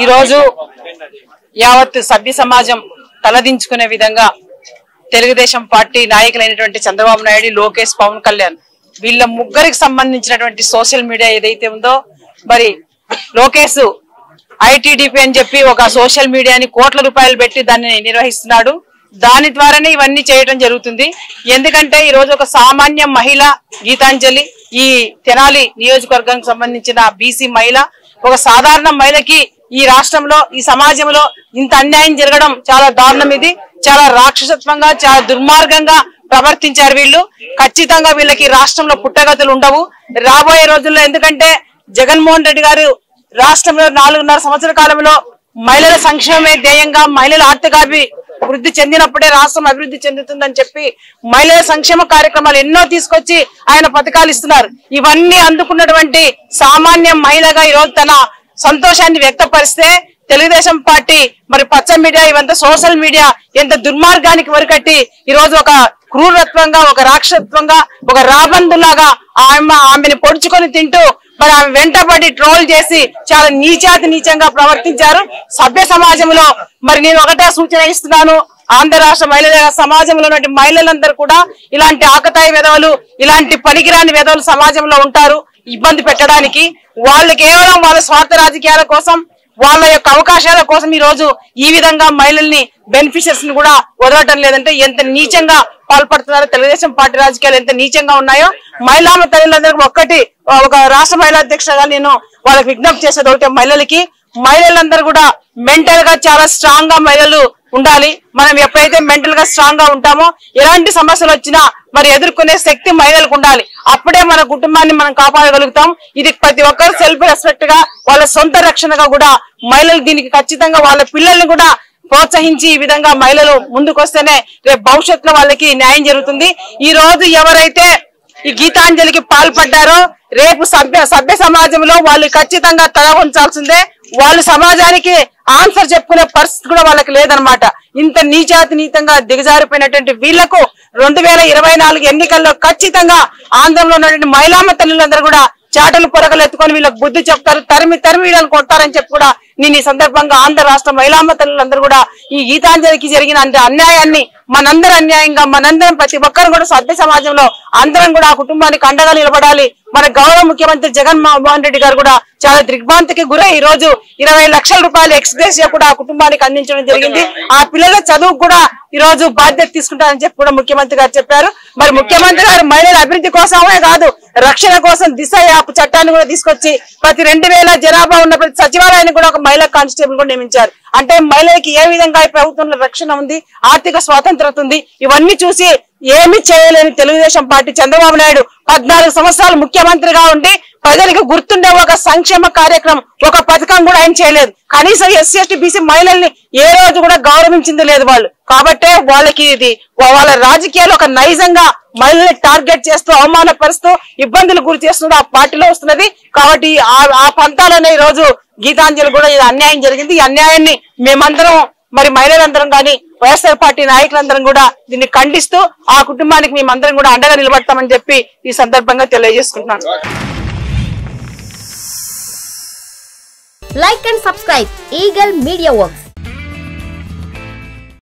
ఈ రోజు యావత్ సభ్య సమాజం తలదించుకునే విధంగా తెలుగుదేశం పార్టీ నాయకులైనటువంటి చంద్రబాబు నాయుడు, లోకేష్, పవన్ కళ్యాణ్ వీళ్ళ ముగ్గురికి సంబంధించినటువంటి సోషల్ మీడియా ఏదైతే ఉందో, మరి లోకేష్ ఐటీడీపీ అని చెప్పి ఒక సోషల్ మీడియాని కోట్ల రూపాయలు పెట్టి దాన్ని నిర్వహిస్తున్నాడు. దాని ద్వారానే ఇవన్నీ చేయడం జరుగుతుంది. ఎందుకంటే ఈ రోజు ఒక సామాన్య మహిళ గీతాంజలి, ఈ తెనాలి నియోజకవర్గానికి సంబంధించిన బీసీ మహిళ, ఒక సాధారణ మహిళకి ఈ రాష్ట్రంలో, ఈ సమాజంలో ఇంత అన్యాయం జరగడం చాలా దారుణం. ఇది చాలా రాక్షసత్వంగా, చాలా దుర్మార్గంగా ప్రవర్తించారు వీళ్ళు. ఖచ్చితంగా వీళ్ళకి రాష్ట్రంలో పుట్టగతులు ఉండవు రాబోయే రోజుల్లో. ఎందుకంటే జగన్మోహన్ రెడ్డి గారు రాష్ట్రంలో 4.5 సంవత్సరాల కాలంలో మహిళల సంక్షేమమే ధ్యేయంగా, మహిళల ఆర్థికాభివృద్ధి చెందినప్పుడే రాష్ట్రం అభివృద్ధి చెందుతుందని చెప్పి మహిళల సంక్షేమ కార్యక్రమాలు ఎన్నో తీసుకొచ్చి ఆయన పథకాలు ఇస్తున్నారు. ఇవన్నీ అందుకున్నటువంటి సామాన్య మహిళగా ఈరోజు తన సంతోషాన్ని వ్యక్తపరిస్తే తెలుగుదేశం పార్టీ మరి పచ్చ మీడియా, ఇవంతా సోషల్ మీడియా ఎంత దుర్మార్గానికి వరికట్టి ఈరోజు ఒక క్రూరత్వంగా, ఒక రాక్షసత్వంగా, ఒక రాబందులాగా ఆమెను పొడుచుకొని తింటూ మరి ఆమె వెంటబడి ట్రోల్ చేసి చాలా నీచంగా ప్రవర్తించారు. సభ్య సమాజంలో మరి నేను ఒకటే సూచన ఇస్తున్నాను, ఆంధ్ర రాష్ట్ర మహిళల సమాజంలో ఉన్న మహిళలందరూ కూడా ఇలాంటి ఆకతాయి వెధవలు, ఇలాంటి పనికిరాని వెధవలు సమాజంలో ఉంటారు ఇబ్బంది పెట్టడానికి. వాళ్ళు కేవలం వాళ్ళ స్వార్థ రాజకీయాల కోసం, వాళ్ళ యొక్క అవకాశాల కోసం ఈ రోజు ఈ విధంగా మహిళల్ని, బెనిఫిషియర్స్ ని కూడా వదలటం లేదంటే ఎంత నీచంగా పాల్పడుతున్నారో, తెలుగుదేశం పార్టీ రాజకీయాలు ఎంత నీచంగా ఉన్నాయో మహిళా తల్లులందరికీ ఒక రాష్ట్ర మహిళా అధ్యక్షుడిగా నేను వాళ్ళకి విజ్ఞప్తి చేసేది ఒకటే, మహిళలందరూ కూడా మెంటల్ గా చాలా స్ట్రాంగ్ గా మహిళలు ఉండాలి. మనం ఎప్పుడైతే మెంటల్ గా స్ట్రాంగ్ గా ఉంటామో ఎలాంటి సమస్యలు వచ్చినా మరి ఎదుర్కొనే శక్తి మహిళలకు ఉండాలి. అప్పుడే మన కుటుంబాన్ని మనం కాపాడగలుగుతాం. ఇది ప్రతి ఒక్కరు సెల్ఫ్ రెస్పెక్ట్ గా, వాళ్ళ సొంత రక్షణగా కూడా మహిళలు దీనికి ఖచ్చితంగా వాళ్ళ పిల్లల్ని కూడా ప్రోత్సహించి ఈ విధంగా మహిళలు ముందుకొస్తేనే రేపు భవిష్యత్తులో వాళ్ళకి న్యాయం జరుగుతుంది. ఈ రోజు ఎవరైతే ఈ గీతాంజలికి పాల్పడ్డారో రేపు సభ్య సమాజంలో వాళ్ళు ఖచ్చితంగా తల ఉంచాల్సిందే. వాళ్ళు సమాజానికి ఆన్సర్ చెప్పుకునే పరిస్థితి కూడా వాళ్ళకి లేదనమాట. ఇంత నీచంగా దిగజారిపోయినటువంటి వీళ్లకు 2024 ఎన్నికల్లో ఖచ్చితంగా ఆంధ్రంలో ఉన్నటువంటి మహిళా తల్లులందరూ కూడా చాటలు పొరగలు ఎత్తుకొని వీళ్ళకి బుద్ధి చెప్తారు, తరిమి వీళ్ళని కొడతారని చెప్పి కూడా నేను ఈ సందర్భంగా ఆంధ్ర రాష్ట్ర మహిళా తల్లులందరూ కూడా ఈ గీతాంజలికి జరిగిన అన్యాయాన్ని మనందరం అన్యాయంగా, మనందరం ప్రతి ఒక్కరు కూడా సభ్య సమాజంలో అందరం కూడా ఆ కుటుంబానికి అండగా నిలబడాలి. మన గౌరవ ముఖ్యమంత్రి జగన్మోహన్ రెడ్డి గారు కూడా చాలా దిగ్భ్రాంతికి గురై ఈ రోజు 20 లక్షల రూపాయల ఎక్స్గ్రేషియా కూడా ఆ కుటుంబానికి అందించడం జరిగింది. ఆ పిల్లల చదువు కూడా ఈ రోజు బాధ్యత తీసుకుంటారని చెప్పి కూడా ముఖ్యమంత్రి గారు చెప్పారు. మరి ముఖ్యమంత్రి గారు మహిళల అభివృద్ధి కోసమే కాదు, రక్షణ కోసం దిశ యాప్ చట్టాన్ని కూడా తీసుకొచ్చి ప్రతి 2000 జనాభా ఉన్న ప్రతి సచివాలయాన్ని కూడా ఒక మహిళా కానిస్టేబుల్ కూడా నియమించారు. అంటే మహిళలకి ఏ విధంగా ప్రభుత్వంలో రక్షణ ఉంది, ఆర్థిక స్వాతంత్రత ఉంది. ఇవన్నీ చూసి ఏమి చేయలేని తెలుగుదేశం పార్టీ చంద్రబాబు నాయుడు 14 సంవత్సరాలు ముఖ్యమంత్రిగా ఉండి ప్రజలకు గుర్తుండే ఒక సంక్షేమ కార్యక్రమం, ఒక పథకం కూడా ఆయన చేయలేదు. కనీసం ఎస్సీ ఎస్టీ బీసీ మహిళల్ని ఏ రోజు కూడా గౌరవించింది లేదు వాళ్ళు. కాబట్టే వాళ్ళకి ఇది వాళ్ళ రాజకీయాలు ఒక నైజంగా మహిళల్ని టార్గెట్ చేస్తూ, అవమానపరుస్తూ, ఇబ్బందులు గురి చేస్తూ ఆ పార్టీలో వస్తున్నది. కాబట్టి ఆ పంతాలనే ఈ రోజు గీతాంజలి కూడా ఇది అన్యాయం జరిగింది. ఈ అన్యాయాన్ని మేమందరం మరి మహిళలందరం కానీ వైఎస్ఆర్ పార్టీ నాయకులందరం కూడా దీన్ని ఖండిస్తూ ఆ కుటుంబానికి మేమందరం కూడా అండగా నిలబడతామని చెప్పి ఈ సందర్భంగా తెలియజేసుకుంటున్నాను. Like and subscribe Eagle Media Works.